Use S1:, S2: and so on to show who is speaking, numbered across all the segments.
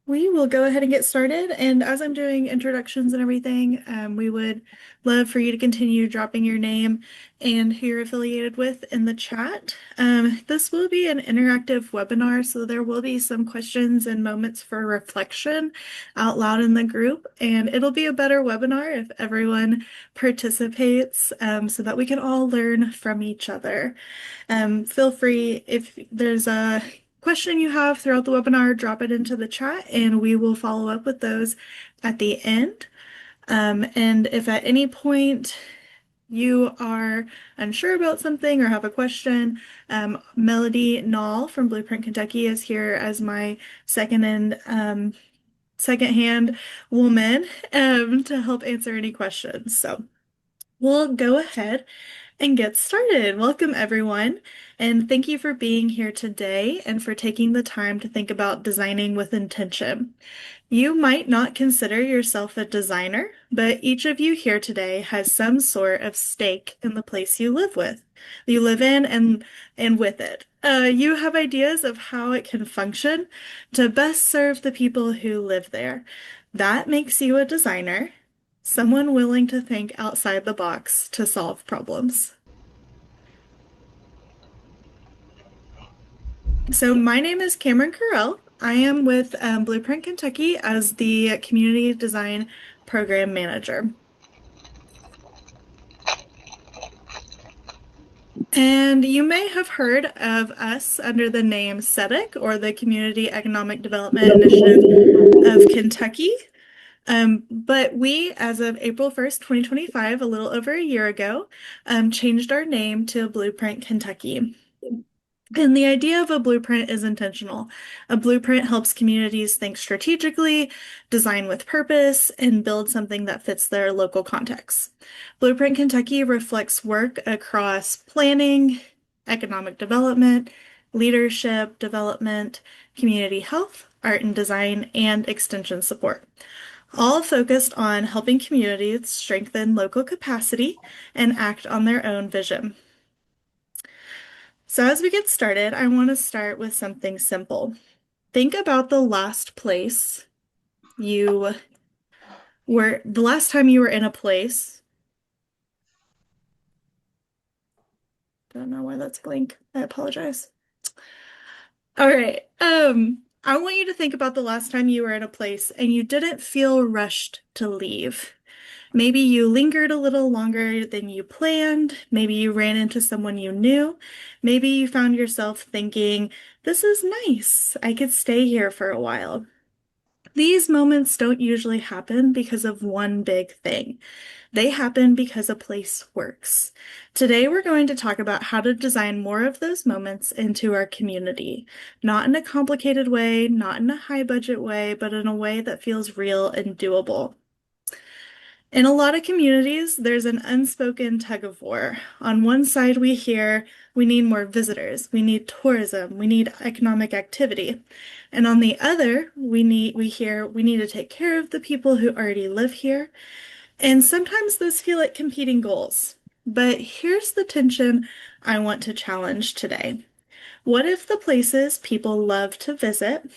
S1: We will go ahead and get started. And as I'm doing introductions and everything, we would love for you to continue dropping your name and who you're affiliated with in the chat. This will be an interactive webinar, so there will be some questions and moments for reflection out loud in the group. And it'll be a better webinar if everyone participates, so that we can all learn from each other. Feel free if there's a question you have throughout the webinar, drop it into the chat and we will follow up with those at the end. And if at any point you are unsure about something or have a question, Melody Nall from Blueprint Kentucky is here as my second-hand woman to help answer any questions. So we'll go ahead and get started. Welcome, everyone, and thank you for being here today and for taking the time to think about designing with intention. You might not consider yourself a designer, but each of you here today has some sort of stake in the place you live in and with it. You have ideas of how it can function to best serve the people who live there. That makes you a designer, someone willing to think outside the box to solve problems. So my name is Cameron Correll. I am with Blueprint Kentucky as the Community Design Program Manager. And you may have heard of us under the name CEDIC, or the Community Economic Development Initiative of Kentucky. But we, as of April 1st, 2025, a little over a year ago, changed our name to Blueprint Kentucky. And the idea of a blueprint is intentional. A blueprint helps communities think strategically, design with purpose, and build something that fits their local context. Blueprint Kentucky reflects work across planning, economic development, leadership development, community health, art and design, and extension support, all focused on helping communities strengthen local capacity and act on their own vision. So as we get started, I want to start with something simple. Think about the last time you were in a place. Don't know why that's blank. I apologize. All right. I want you to think about the last time you were in a place and you didn't feel rushed to leave. Maybe you lingered a little longer than you planned. Maybe you ran into someone you knew. Maybe you found yourself thinking, this is nice. I could stay here for a while. These moments don't usually happen because of one big thing. They happen because a place works. Today, we're going to talk about how to design more of those moments into our community. Not in a complicated way, not in a high budget way, but in a way that feels real and doable. In a lot of communities, there's an unspoken tug of war. On one side, we hear we need more visitors, we need tourism, we need economic activity. And on the other, we hear we need to take care of the people who already live here. And sometimes those feel like competing goals. But here's the tension I want to challenge today. What if the places people love to visit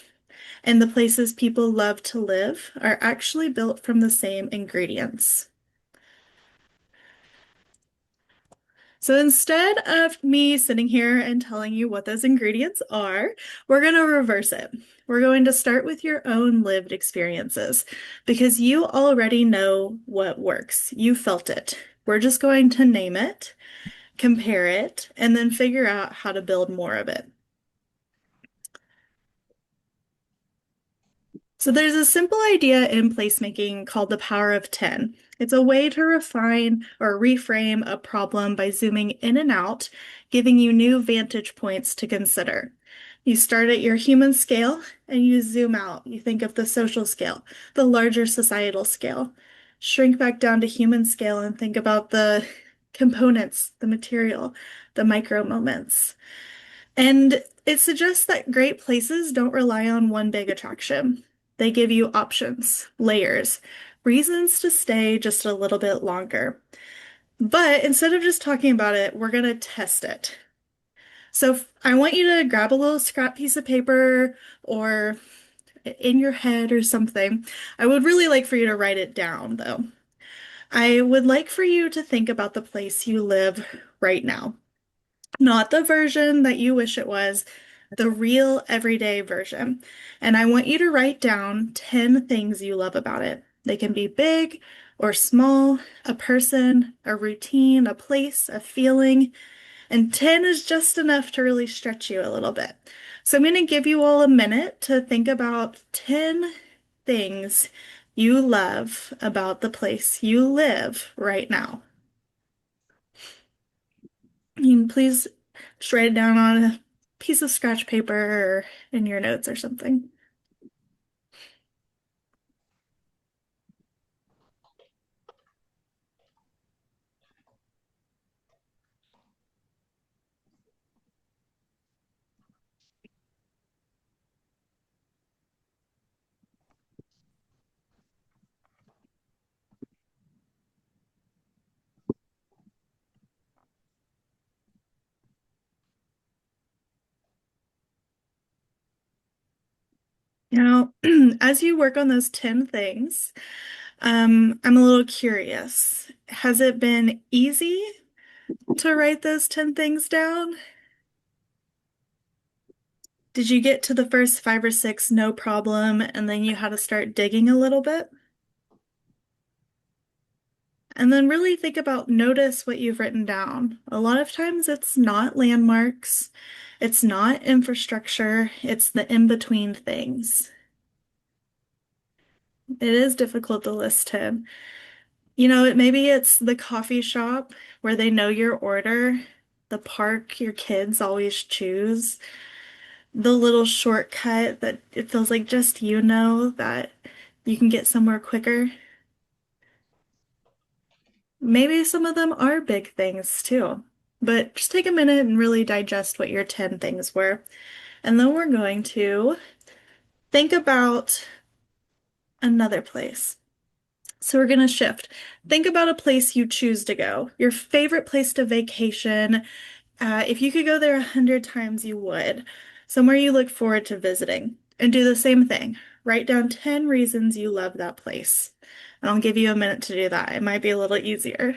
S1: and the places people love to live are actually built from the same ingredients? So instead of me sitting here and telling you what those ingredients are, we're going to reverse it. We're going to start with your own lived experiences because you already know what works. You felt it. We're just going to name it, compare it, and then figure out how to build more of it. So there's a simple idea in placemaking called the power of 10. It's a way to refine or reframe a problem by zooming in and out, giving you new vantage points to consider. You start at your human scale and you zoom out. You think of the social scale, the larger societal scale. Shrink back down to human scale and think about the components, the material, the micro moments. And it suggests that great places don't rely on one big attraction. They give you options, layers, reasons to stay just a little bit longer. But instead of just talking about it, we're going to test it. So I want you to grab a little scrap piece of paper or in your head or something. I would really like for you to write it down, though. I would like for you to think about the place you live right now. Not the version that you wish it was, the real everyday version. And I want you to write down 10 things you love about it. They can be big or small, a person, a routine, a place, a feeling. And 10 is just enough to really stretch you a little bit. So I'm going to give you all a minute to think about 10 things you love about the place you live right now. You can please just write it down on a piece of scratch paper or in your notes or something. Now, as you work on those 10 things, I'm a little curious. Has it been easy to write those 10 things down? Did you get to the first five or six no problem, and then you had to start digging a little bit? And then really think about notice what you've written down. A lot of times it's not landmarks, it's not infrastructure, it's the in-between things. It is difficult to list 10. Maybe it's the coffee shop where they know your order, the park your kids always choose, the little shortcut that it feels like just you know that you can get somewhere quicker. Maybe some of them are big things too. But just take a minute and really digest what your 10 things were. And then we're going to think about another place. So we're going to shift. Think about a place you choose to go, your favorite place to vacation. If you could go there 100 times, you would. Somewhere you look forward to visiting. And do the same thing. Write down 10 reasons you love that place. And I'll give you a minute to do that. It might be a little easier.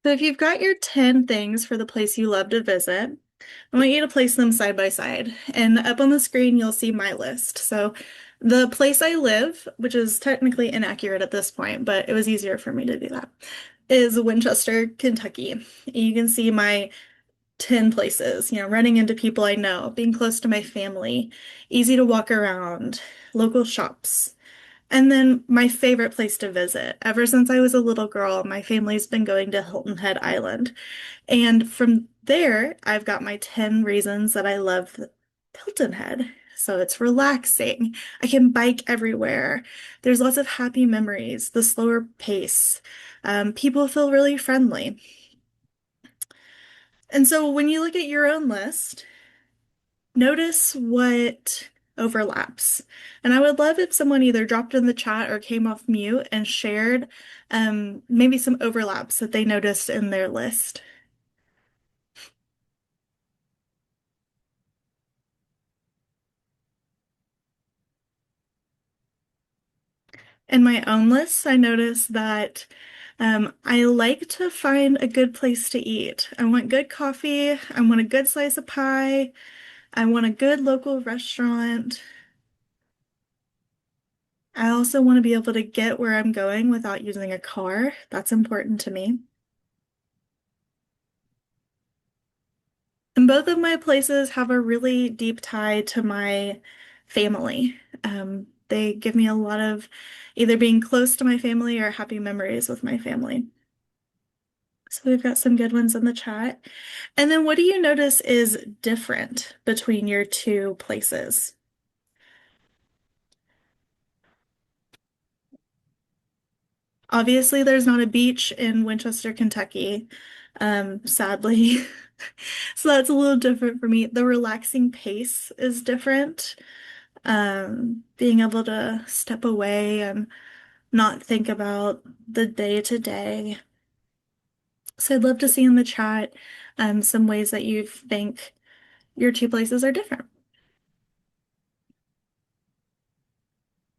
S1: So if you've got your 10 things for the place you love to visit, I want you to place them side by side. And up on the screen, you'll see my list. So the place I live, which is technically inaccurate at this point, but it was easier for me to do that, is Winchester, Kentucky. You can see my 10 places, running into people I know, being close to my family, easy to walk around, local shops. And then my favorite place to visit. Ever since I was a little girl, my family's been going to Hilton Head Island. And from there, I've got my 10 reasons that I love Hilton Head. So it's relaxing. I can bike everywhere. There's lots of happy memories, the slower pace. People feel really friendly. And so when you look at your own list, notice what overlaps. And I would love if someone either dropped in the chat or came off mute and shared maybe some overlaps that they noticed in their list. In my own list, I noticed that I like to find a good place to eat. I want good coffee. I want a good slice of pie. I want a good local restaurant. I also want to be able to get where I'm going without using a car. That's important to me. And both of my places have a really deep tie to my family. They give me a lot of either being close to my family or happy memories with my family. So we've got some good ones in the chat. And then what do you notice is different between your two places? Obviously, there's not a beach in Winchester, Kentucky, sadly. So that's a little different for me. The relaxing pace is different. Being able to step away and not think about the day to day. So I'd love to see in the chat some ways that you think your two places are different.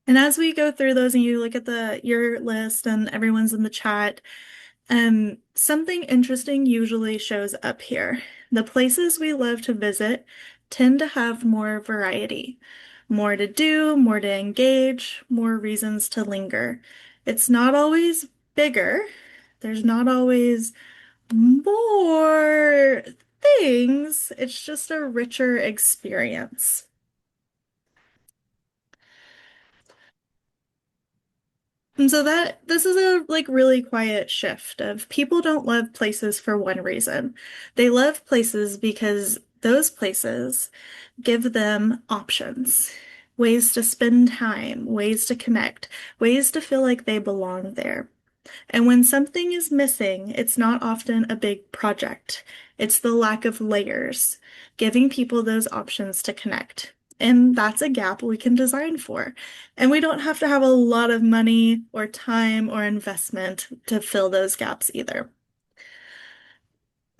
S1: And as we go through those and you look at your list and everyone's in the chat, something interesting usually shows up here. The places we love to visit tend to have more variety, more to do, more to engage, more reasons to linger. It's not always bigger. There's not always more things. It's just a richer experience. And so that this is a like really quiet shift of people don't love places for one reason. They love places because those places give them options, ways to spend time, ways to connect, ways to feel like they belong there. And when something is missing, it's not often a big project. It's the lack of layers, giving people those options to connect. And that's a gap we can design for. And we don't have to have a lot of money or time or investment to fill those gaps either.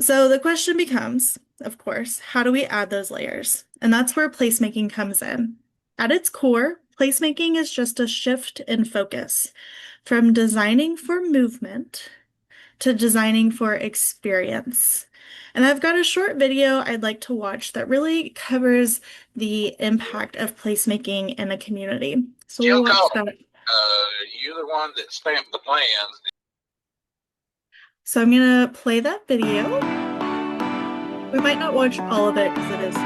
S1: So the question becomes, of course, how do we add those layers? And that's where placemaking comes in. At its core, placemaking is just a shift in focus from designing for movement to designing for experience. And I've got a short video I'd like to watch that really covers the impact of placemaking in a community. So we'll watch that.
S2: You're the one that stamped the plans.
S1: So I'm gonna play that video. We might not watch all of it because it is.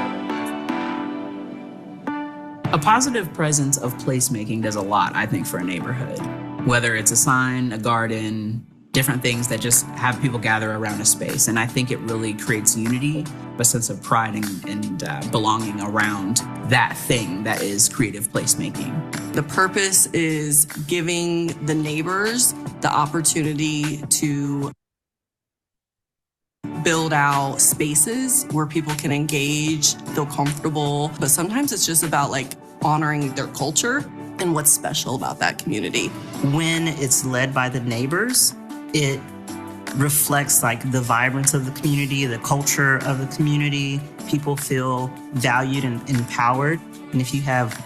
S3: A positive presence of placemaking does a lot, I think, for a neighborhood. Whether it's a sign, a garden, different things that just have people gather around a space. And I think it really creates unity, a sense of pride and belonging around that thing that is creative placemaking.
S4: The purpose is giving the neighbors the opportunity to build out spaces where people can engage, feel comfortable. But sometimes it's just about like honoring their culture and what's special about that community.
S5: When it's led by the neighbors, it reflects like the vibrance of the community, the culture of the community. People feel valued and empowered. And if you have,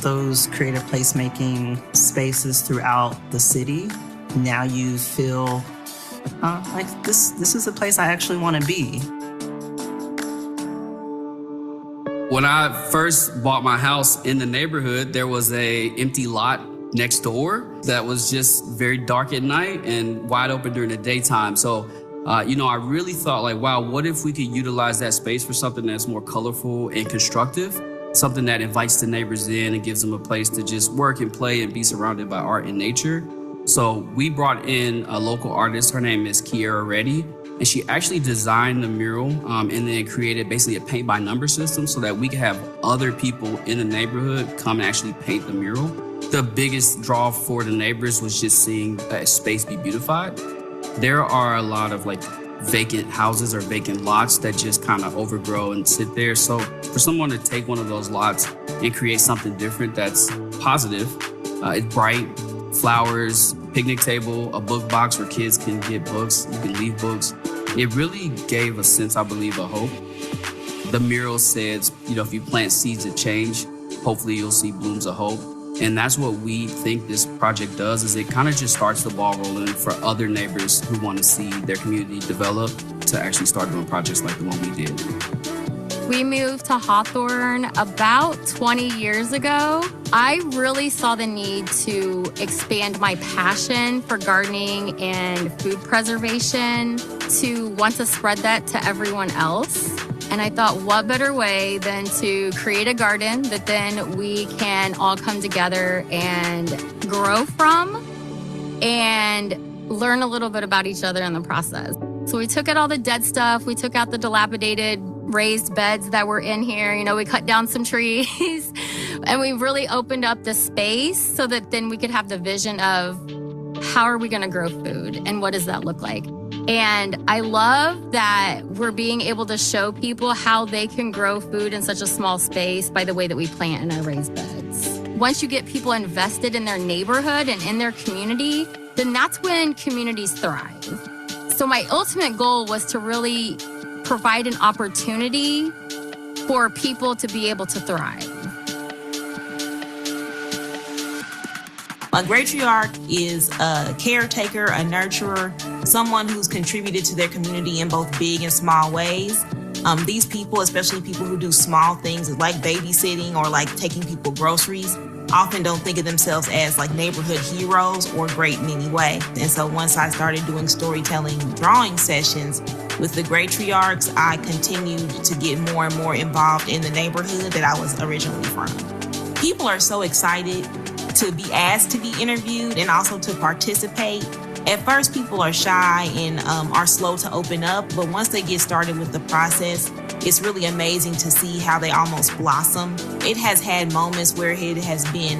S5: those creative placemaking spaces throughout the city, now you feel like this is a place I actually want to be.
S6: When I first bought my house in the neighborhood, there was an empty lot next door that was just very dark at night and wide open during the daytime. So, I really thought like, wow, what if we could utilize that space for something that's more colorful and constructive, something that invites the neighbors in and gives them a place to just work and play and be surrounded by art and nature. So we brought in a local artist. Her name is Kiera Reddy, and she actually designed the mural and then created basically a paint by number system so that we could have other people in the neighborhood come and actually paint the mural. The biggest draw for the neighbors was just seeing a space be beautified. There are a lot of like vacant houses or vacant lots that just kind of overgrow and sit there. So for someone to take one of those lots and create something different that's positive, it's bright, flowers, picnic table, a book box where kids can get books, you can leave books. It really gave a sense, I believe, of hope. The mural says, if you plant seeds of change, hopefully you'll see blooms of hope. And that's what we think this project does, is it kind of just starts the ball rolling for other neighbors who want to see their community develop to actually start doing projects like the one we did.
S7: We moved to Hawthorne about 20 years ago. I really saw the need to expand my passion for gardening and food preservation to want to spread that to everyone else. And I thought, what better way than to create a garden that then we can all come together and grow from and learn a little bit about each other in the process. So we took out all the dead stuff. We took out the dilapidated raised beds that were in here. We cut down some trees and we really opened up the space so that then we could have the vision of how are we going to grow food and what does that look like? And I love that we're being able to show people how they can grow food in such a small space by the way that we plant in our raised beds. Once you get people invested in their neighborhood and in their community, then that's when communities thrive. So my ultimate goal was to really provide an opportunity for people to be able to thrive.
S8: A matriarch is a caretaker, a nurturer, someone who's contributed to their community in both big and small ways. These people, especially people who do small things like babysitting or like taking people groceries, often don't think of themselves as like neighborhood heroes or great in any way. And so once I started doing storytelling drawing sessions with the matriarchs, I continued to get more and more involved in the neighborhood that I was originally from. People are so excited to be asked to be interviewed and also to participate. At first, people are shy and are slow to open up, but once they get started with the process, it's really amazing to see how they almost blossom. It has had moments where it has been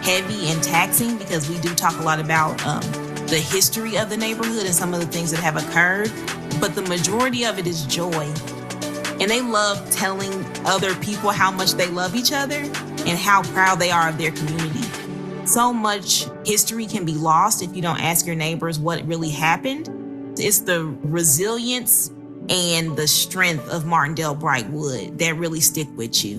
S8: heavy and taxing because we do talk a lot about the history of the neighborhood and some of the things that have occurred, but the majority of it is joy. And they love telling other people how much they love each other and how proud they are of their community. So much history can be lost if you don't ask your neighbors what really happened. It's the resilience and the strength of Martindale Brightwood that really stick with you.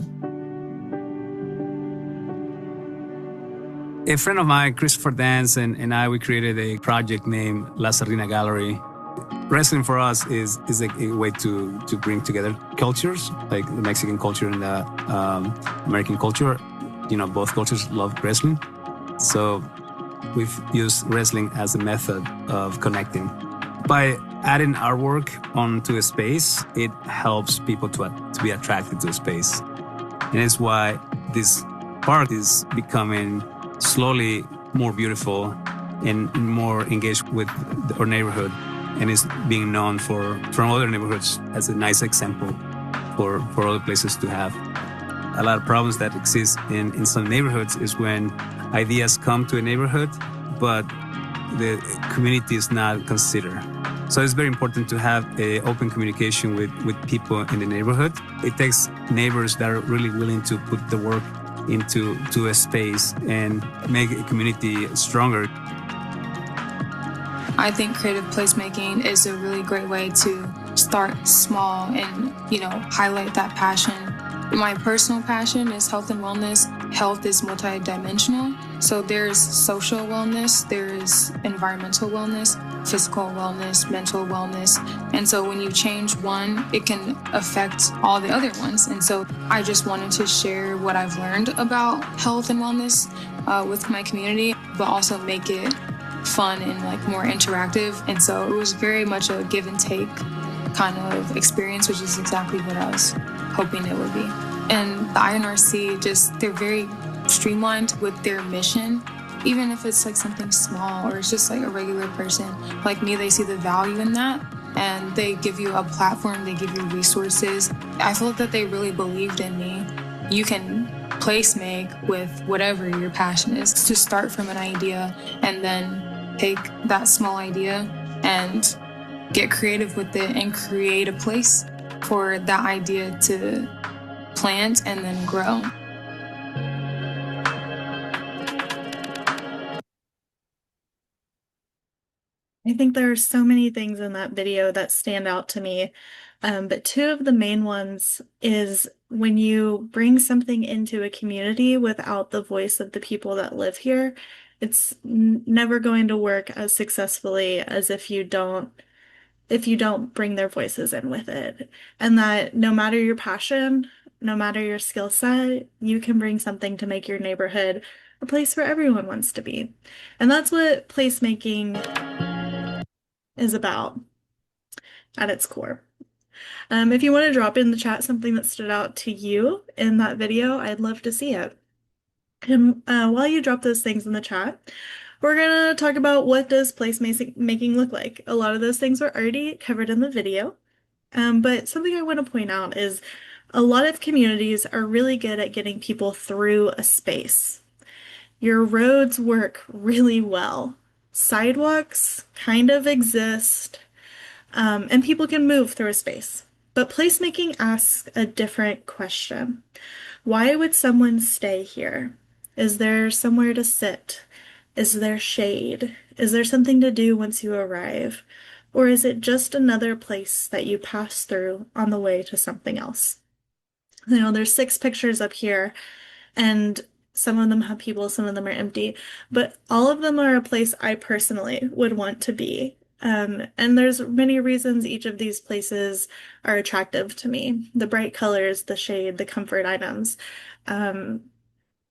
S9: A friend of mine, Christopher Dance, and I, we created a project named La Sardina Gallery. Wrestling for us is a way to bring together cultures, like the Mexican culture and the American culture. You know, both cultures love wrestling. So we've used wrestling as a method of connecting. By adding artwork onto a space, it helps people to be attracted to a space. And it's why this park is becoming slowly more beautiful and more engaged with our neighborhood, and is being known from other neighborhoods as a nice example for other places to have. A lot of problems that exist in some neighborhoods is when ideas come to a neighborhood, but the community is not considered. So it's very important to have an open communication with people in the neighborhood. It takes neighbors that are really willing to put the work into a space and make a community stronger.
S10: I think creative placemaking is a really great way to start small and, highlight that passion. My personal passion is health and wellness. Health is multidimensional. So there's social wellness, there's environmental wellness, physical wellness, mental wellness. And so when you change one, it can affect all the other ones. And so I just wanted to share what I've learned about health and wellness with my community, but also make it fun and more interactive. And so it was very much a give and take kind of experience, which is exactly what I was hoping it would be. And the INRC, they're very streamlined with their mission. Even if it's something small or it's just a regular person like me, they see the value in that and they give you a platform, they give you resources. I felt that they really believed in me. You can place make with whatever your passion is, to start from an idea and then take that small idea and get creative with it and create a place for that idea to plant and then grow.
S1: I think there are so many things in that video that stand out to me. But two of the main ones is when you bring something into a community without the voice of the people that live here, it's never going to work as successfully as if you don't bring their voices in with it. And that no matter your passion, no matter your skill set, you can bring something to make your neighborhood a place where everyone wants to be. And that's what placemaking is about at its core. If you want to drop in the chat something that stood out to you in that video, I'd love to see it. And while you drop those things in the chat, we're going to talk about what does placemaking look like. A lot of those things were already covered in the video, but something I want to point out is a lot of communities are really good at getting people through a space. Your roads work really well Sidewalks kind of exist, and people can move through a space. But placemaking asks a different question. Why would someone stay here? Is there somewhere to sit? Is there shade? Is there something to do once you arrive? Or is it just another place that you pass through on the way to something else? There's 6 pictures up here, and some of them have people, some of them are empty, but all of them are a place I personally would want to be. And there's many reasons each of these places are attractive to me. The bright colors, the shade, the comfort items, um,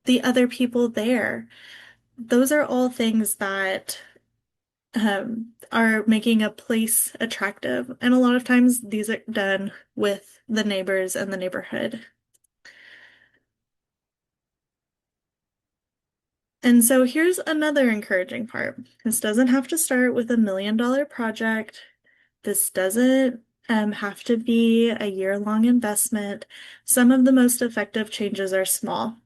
S1: the other people there. Those are all things that are making a place attractive. And a lot of times these are done with the neighbors and the neighborhood. And so here's another encouraging part. This doesn't have to start with $1 million project. This doesn't have to be a year-long investment. Some of the most effective changes are small.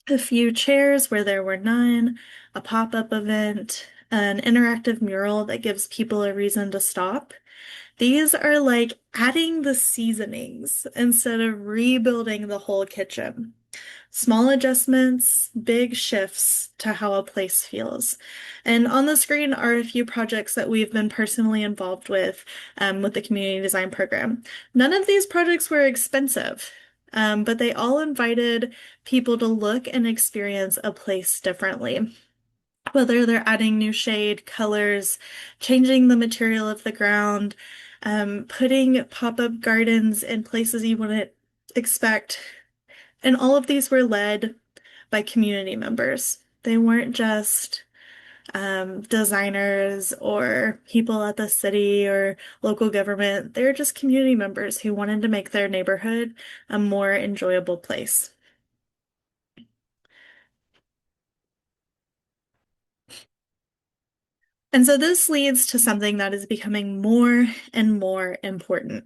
S1: A few chairs where there were none, a pop-up event, an interactive mural that gives people a reason to stop. These are like adding the seasonings instead of rebuilding the whole kitchen. Small adjustments, big shifts to how a place feels. And on the screen are a few projects that we've been personally involved with the community design program. None of these projects were expensive, but they all invited people to look and experience a place differently. Whether they're adding new shade, colors, changing the material of the ground, putting pop-up gardens in places you wouldn't expect. And all of these were led by community members. They weren't just designers or people at the city or local government. They're just community members who wanted to make their neighborhood a more enjoyable place. And so this leads to something that is becoming more and more important.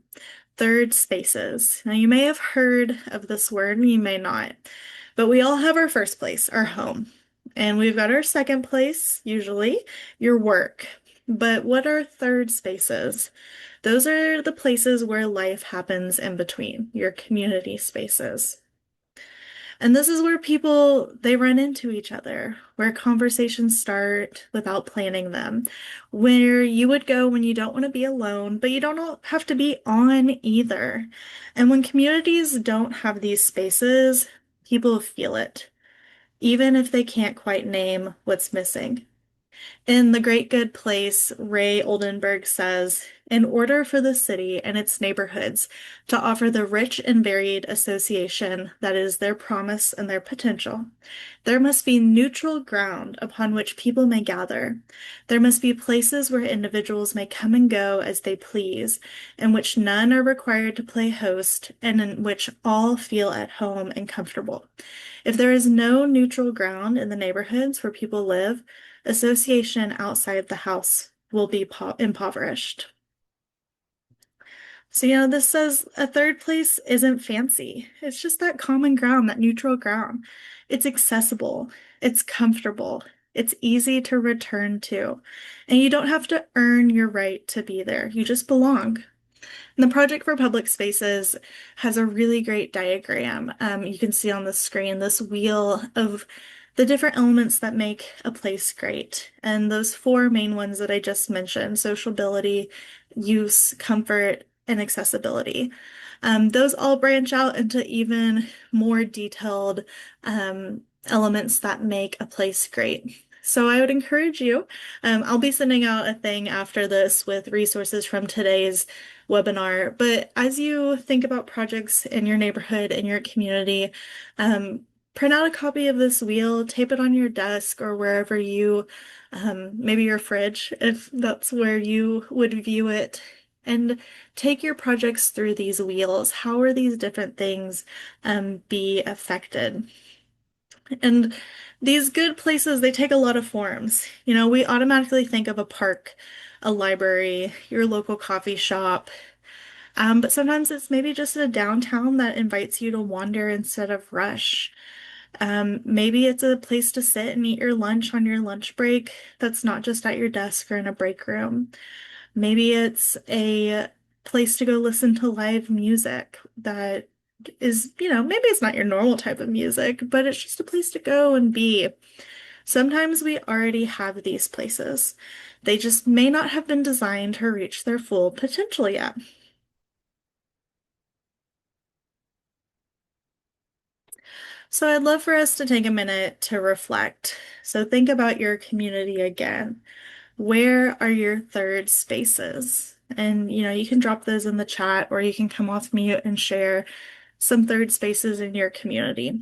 S1: Third spaces. Now, you may have heard of this word, and you may not, but we all have our first place, our home. And we've got our second place, usually, your work. But what are third spaces? Those are the places where life happens in between, your community spaces. And this is where they run into each other, where conversations start without planning them, where you would go when you don't want to be alone, but you don't have to be on either. And when communities don't have these spaces, people feel it, even if they can't quite name what's missing. In The Great Good Place, Ray Oldenburg says, in order for the city and its neighborhoods to offer the rich and varied association that is their promise and their potential, there must be neutral ground upon which people may gather. There must be places where individuals may come and go as they please, in which none are required to play host, and in which all feel at home and comfortable. If there is no neutral ground in the neighborhoods where people live, association outside the house will be impoverished. So, this says a third place isn't fancy. It's just that common ground, that neutral ground. It's accessible, it's comfortable, it's easy to return to, and you don't have to earn your right to be there. You just belong. And the Project for Public Spaces has a really great diagram. You can see on the screen this wheel of the different elements that make a place great. And those 4 main ones that I just mentioned, sociability, use, comfort, and accessibility. Those all branch out into even more detailed elements that make a place great. So I would encourage you, I'll be sending out a thing after this with resources from today's webinar, but as you think about projects in your neighborhood, in your community, print out a copy of this wheel, tape it on your desk or wherever maybe your fridge, if that's where you would view it, and take your projects through these wheels. How are these different things be affected? And these good places, they take a lot of forms. We automatically think of a park, a library, your local coffee shop, but sometimes it's maybe just a downtown that invites you to wander instead of rush. Maybe it's a place to sit and eat your lunch on your lunch break that's not just at your desk or in a break room. Maybe it's a place to go listen to live music that is, maybe it's not your normal type of music, but it's just a place to go and be. Sometimes we already have these places. They just may not have been designed to reach their full potential yet. So I'd love for us to take a minute to reflect. So think about your community again. Where are your third spaces? And you can drop those in the chat or you can come off mute and share some third spaces in your community.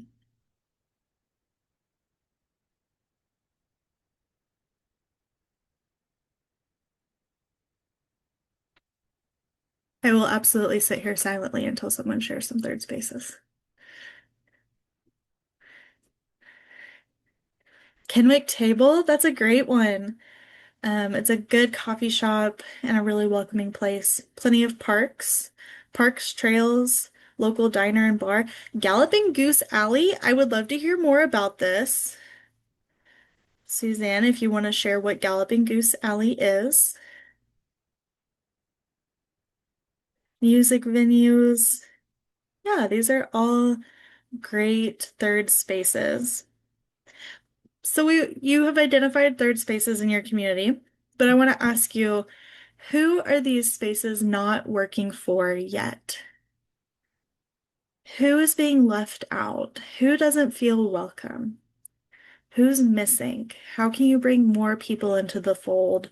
S1: I will absolutely sit here silently until someone shares some third spaces. Kenwick Table, that's a great one. It's a good coffee shop and a really welcoming place. Plenty of parks, trails, local diner and bar. Galloping Goose Alley, I would love to hear more about this. Suzanne, if you want to share what Galloping Goose Alley is. Music venues. Yeah, these are all great third spaces. So you have identified third spaces in your community, but I want to ask you, who are these spaces not working for yet? Who is being left out? Who doesn't feel welcome? Who's missing? How can you bring more people into the fold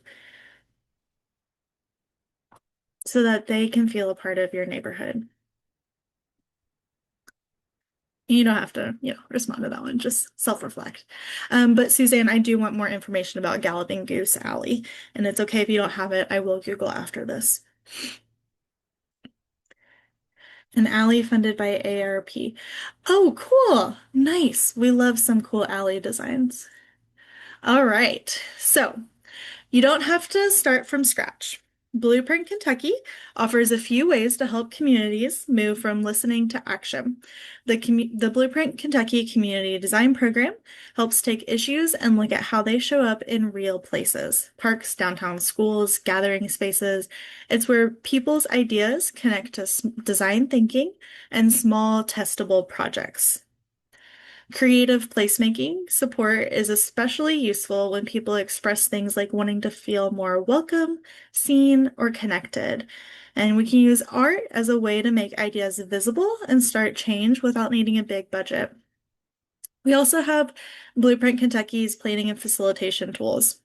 S1: so that they can feel a part of your neighborhood? You don't have to, respond to that one, just self-reflect. But Suzanne, I do want more information about Galloping Goose Alley, and it's okay if you don't have it. I will Google after this. An alley funded by ARP. Oh, cool. Nice. We love some cool alley designs. All right. So you don't have to start from scratch. Blueprint Kentucky offers a few ways to help communities move from listening to action. The Blueprint Kentucky Community Design Program helps take issues and look at how they show up in real places, parks, downtown schools, gathering spaces. It's where people's ideas connect to design thinking and small testable projects. Creative placemaking support is especially useful when people express things like wanting to feel more welcome, seen, or connected. And we can use art as a way to make ideas visible and start change without needing a big budget. We also have Blueprint Kentucky's planning and facilitation tools.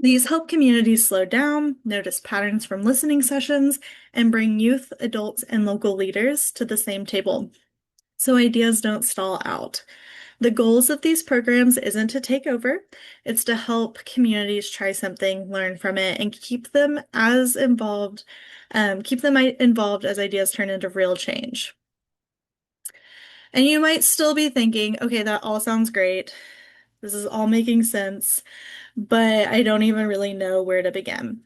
S1: These help communities slow down, notice patterns from listening sessions, and bring youth, adults, and local leaders to the same table, so ideas don't stall out. The goals of these programs isn't to take over, it's to help communities try something, learn from it, and keep them involved as ideas turn into real change. And you might still be thinking, okay, that all sounds great. This is all making sense, but I don't even really know where to begin.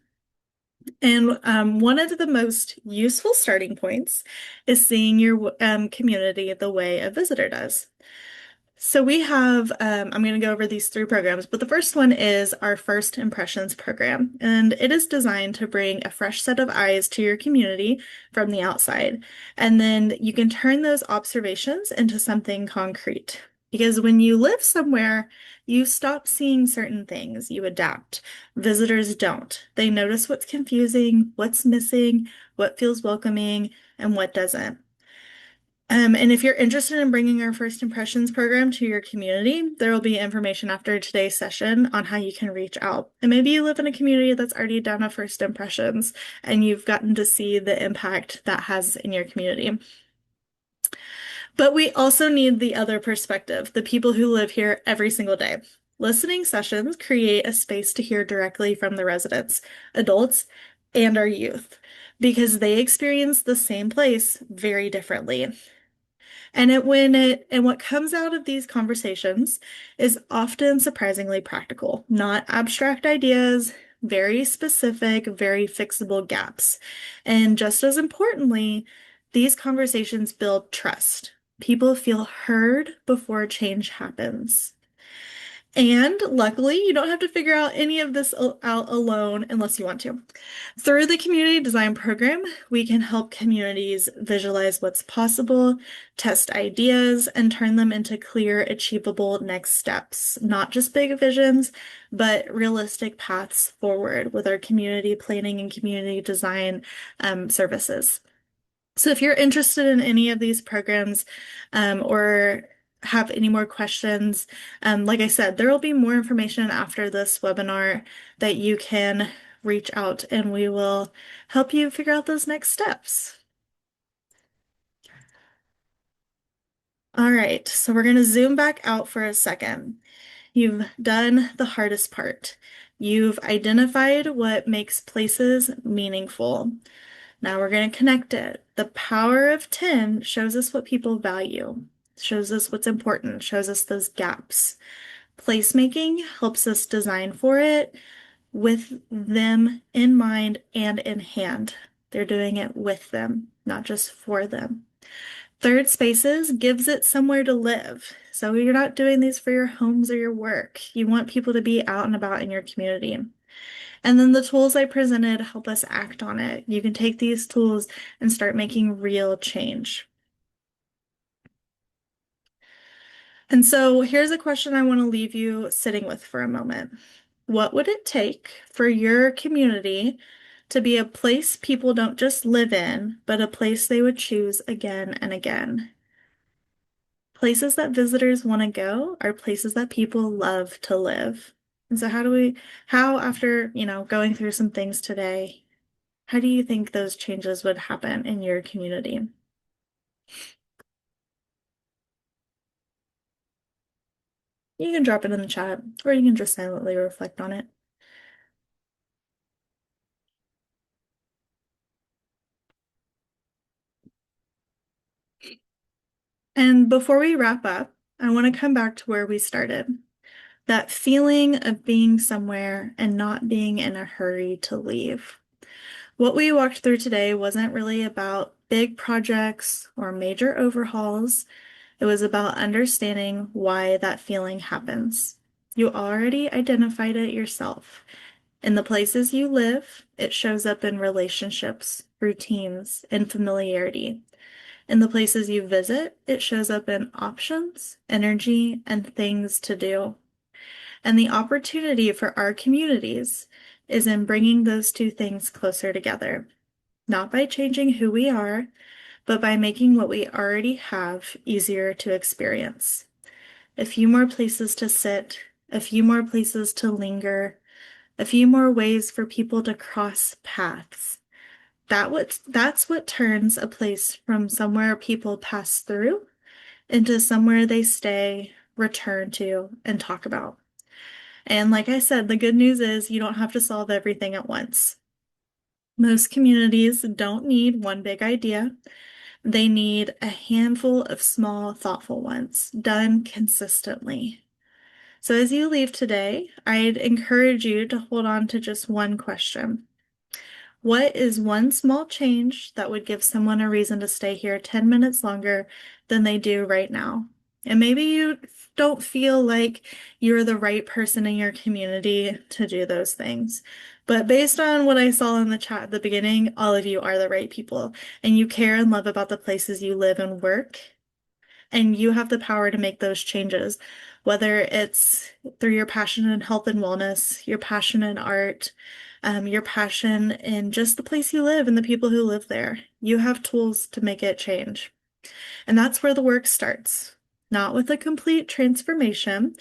S1: And one of the most useful starting points is seeing your community the way a visitor does. So we have, I'm going to go over these three programs, but the first one is our First Impressions program, and it is designed to bring a fresh set of eyes to your community from the outside. And then you can turn those observations into something concrete. Because when you live somewhere, you stop seeing certain things, you adapt. Visitors don't. They notice what's confusing, what's missing, what feels welcoming, and what doesn't. And if you're interested in bringing our First Impressions program to your community, there will be information after today's session on how you can reach out. And maybe you live in a community that's already done a First Impressions and you've gotten to see the impact that has in your community. But we also need the other perspective, the people who live here every single day. Listening sessions create a space to hear directly from the residents, adults, and our youth, because they experience the same place very differently. And what comes out of these conversations is often surprisingly practical, not abstract ideas, very specific, very fixable gaps. And just as importantly, These conversations build trust. People feel heard before change happens. And luckily, you don't have to figure out any of this out alone unless you want to. Through the community design program, we can help communities visualize what's possible, test ideas, and turn them into clear, achievable next steps. Not just big visions, but realistic paths forward with our community planning and community design services. So if you're interested in any of these programs or have any more questions, like I said, there will be more information after this webinar that you can reach out and we will help you figure out those next steps. All right, so we're going to zoom back out for a second. You've done the hardest part. You've identified what makes places meaningful. Now we're going to connect it. The power of 10 shows us what people value, shows us what's important, shows us those gaps. Placemaking helps us design for it with them in mind and in hand. They're doing it with them, not just for them. Third spaces gives it somewhere to live. So you're not doing these for your homes or your work. You want people to be out and about in your community. And then the tools I presented help us act on it. You can take these tools and start making real change. And so here's a question I want to leave you sitting with for a moment. What would it take for your community to be a place people don't just live in, but a place they would choose again and again? Places that visitors want to go are places that people love to live. And so how after, going through some things today, how do you think those changes would happen in your community? You can drop it in the chat, or you can just silently reflect on it. And before we wrap up, I want to come back to where we started. That feeling of being somewhere and not being in a hurry to leave. What we walked through today wasn't really about big projects or major overhauls. It was about understanding why that feeling happens. You already identified it yourself. In the places you live, it shows up in relationships, routines, and familiarity. In the places you visit, it shows up in options, energy, and things to do. And the opportunity for our communities is in bringing those two things closer together, not by changing who we are, but by making what we already have easier to experience. A few more places to sit, a few more places to linger, a few more ways for people to cross paths. That's what turns a place from somewhere people pass through into somewhere they stay, return to, and talk about. And like I said, the good news is you don't have to solve everything at once. Most communities don't need one big idea. They need a handful of small, thoughtful ones done consistently. So as you leave today, I'd encourage you to hold on to just one question. What is one small change that would give someone a reason to stay here 10 minutes longer than they do right now? And maybe you don't feel like you're the right person in your community to do those things. But based on what I saw in the chat at the beginning, all of you are the right people and you care and love about the places you live and work. And you have the power to make those changes, whether it's through your passion in health and wellness, your passion in art, your passion in just the place you live and the people who live there. You have tools to make it change. And that's where the work starts. Not with a complete transformation,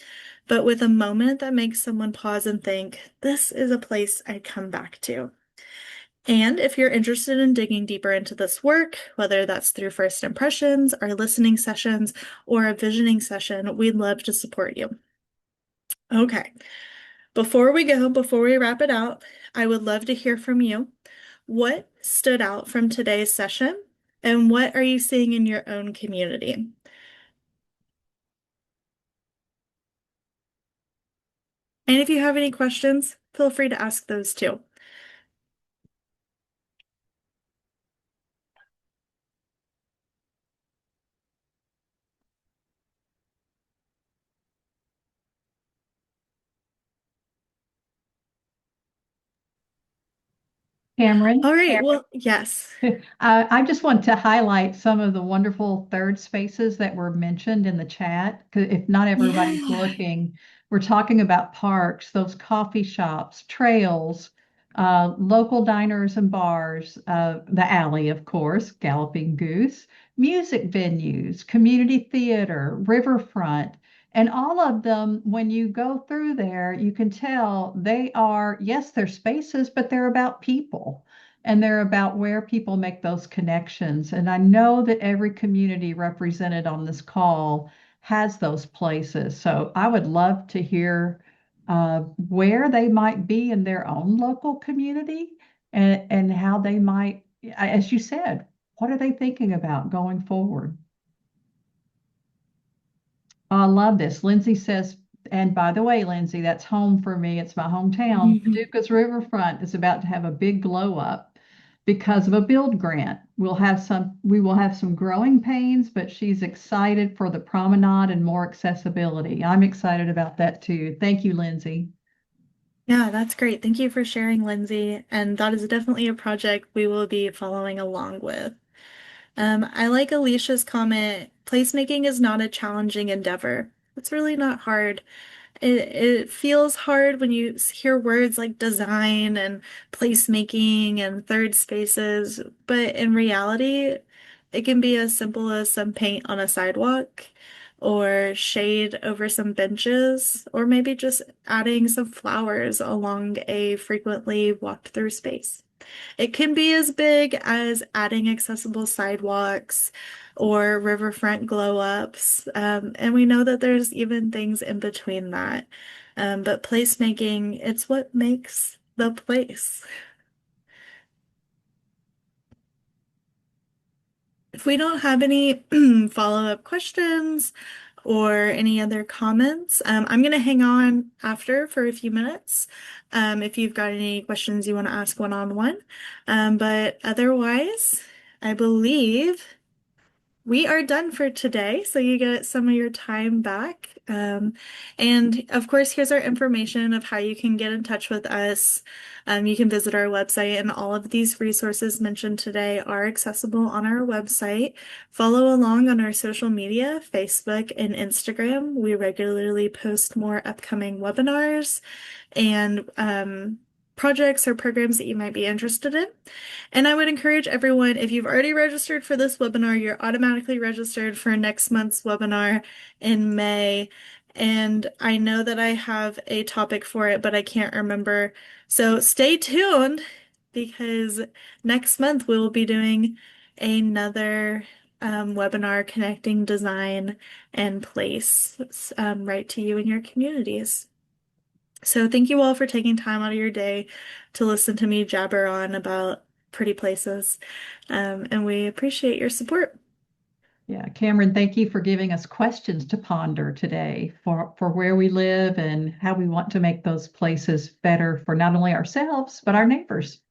S1: but with a moment that makes someone pause and think, this is a place I'd come back to. And if you're interested in digging deeper into this work, whether that's through first impressions, our listening sessions, or a visioning session, we'd love to support you. Okay, before we wrap it out, I would love to hear from you. What stood out from today's session, and what are you seeing in your own community? And if you have any questions, feel free to ask those too.
S11: Cameron.
S1: All right. Well, yes.
S11: I just want to highlight some of the wonderful third spaces that were mentioned in the chat. 'Cause if not everybody's
S1: Yeah.
S11: looking, we're talking about parks, those coffee shops, trails, local diners and bars, the alley, of course, Galloping Goose, music venues, community theater, riverfront. And all of them, when you go through there, you can tell they are, yes, they're spaces, but they're about people and they're about where people make those connections. And I know that every community represented on this call has those places. So I would love to hear where they might be in their own local community and how they might, as you said, what are they thinking about going forward? I love this. Lindsay says, and by the way, Lindsay, that's home for me. It's my hometown. Paducah's Riverfront is about to have a big glow up because of a build grant. We will have some growing pains, but she's excited for the promenade and more accessibility. I'm excited about that too. Thank you, Lindsay.
S1: Yeah, that's great. Thank you for sharing, Lindsay. And that is definitely a project we will be following along with. I like Alicia's comment, placemaking is not a challenging endeavor. It's really not hard. It feels hard when you hear words like design and placemaking and third spaces, but in reality, it can be as simple as some paint on a sidewalk or shade over some benches, or maybe just adding some flowers along a frequently walked through space. It can be as big as adding accessible sidewalks or riverfront glow ups. And we know that there's even things in between that. But placemaking, it's what makes the place. If we don't have any follow-up questions or any other comments, I'm going to hang on after for a few minutes if you've got any questions you want to ask one-on-one. But otherwise, I believe we are done for today, so you get some of your time back. And of course, here's our information of how you can get in touch with us. You can visit our website, and all of these resources mentioned today are accessible on our website. Follow along on our social media, Facebook and Instagram. We regularly post more upcoming webinars and projects or programs that you might be interested in. And I would encourage everyone, if you've already registered for this webinar, you're automatically registered for next month's webinar in May. And I know that I have a topic for it, but I can't remember. So stay tuned because next month we will be doing another webinar connecting design and place right to you and your communities. So thank you all for taking time out of your day to listen to me jabber on about pretty places. And we appreciate your support.
S11: Yeah, Cameron, thank you for giving us questions to ponder today for where we live and how we want to make those places better for not only ourselves, but our neighbors.